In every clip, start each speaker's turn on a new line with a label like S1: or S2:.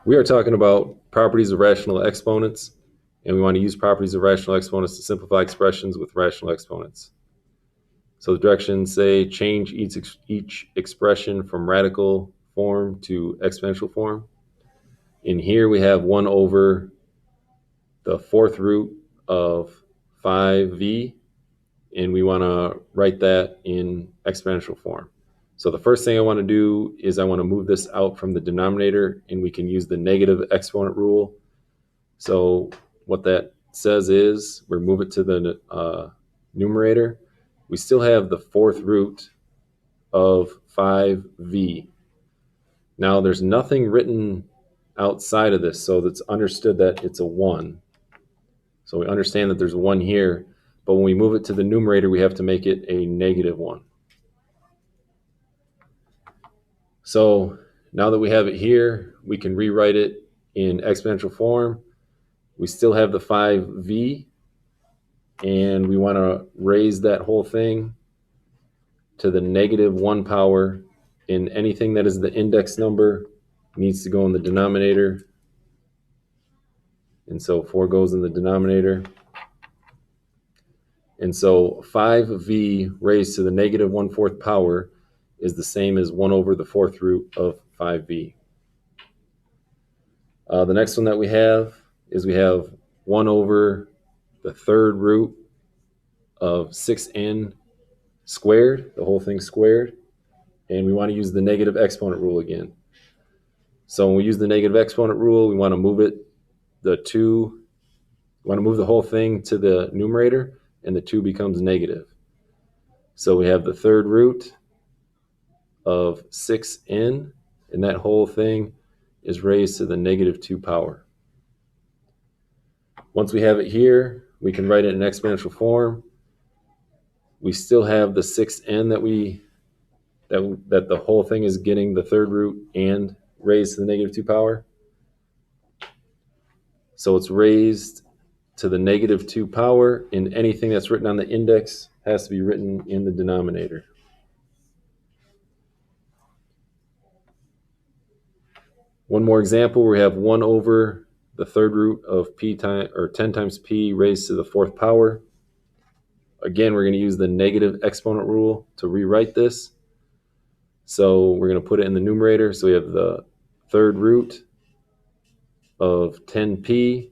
S1: We are talking about properties of rational exponents, and we want to use properties of rational exponents to simplify expressions with rational exponents. So the directions say change each expression from radical form to exponential form. In here we have 1 over the fourth root of 5v, and we want to write that in exponential form. So the first thing I want to do is I want to move this out from the denominator, and we can use the negative exponent rule. So what that says is we move it to the numerator. We still have the fourth root of 5v. Now there's nothing written outside of this, so it's understood that it's a 1. So we understand that there's a 1 here, but when we move it to the numerator, we have to make it a negative 1. So now that we have it here, we can rewrite it in exponential form. We still have the 5v, and we want to raise that whole thing to the negative 1 power, and anything that is the index number needs to go in the denominator. And so 4 goes in the denominator. And so 5v raised to the negative 1/4 power is the same as 1 over the fourth root of 5v. The next one that we have is we have 1 over the third root of 6n squared, the whole thing squared. And we want to use the negative exponent rule again. So when we use the negative exponent rule, we want to move it, we want to move the whole thing to the numerator, and the 2 becomes negative. So we have the third root of 6n, and that whole thing is raised to the negative 2 power. Once we have it here, we can write it in exponential form. We still have the 6n that the whole thing is getting the third root and raised to the negative 2 power. So it's raised to the negative 2 power, and anything that's written on the index has to be written in the denominator. One more example, where we have 1 over the third root of 10 times p raised to the 4th power. Again, we're going to use the negative exponent rule to rewrite this. So we're going to put it in the numerator. So we have the third root of 10p,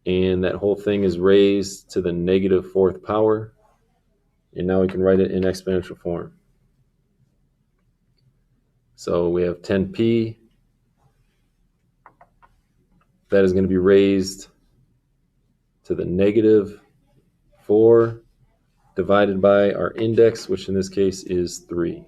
S1: and that whole thing is raised to the negative 4th power. And now we can write it in exponential form. So we have 10p. That is going to be raised to the negative 4 divided by our index, which in this case is 3.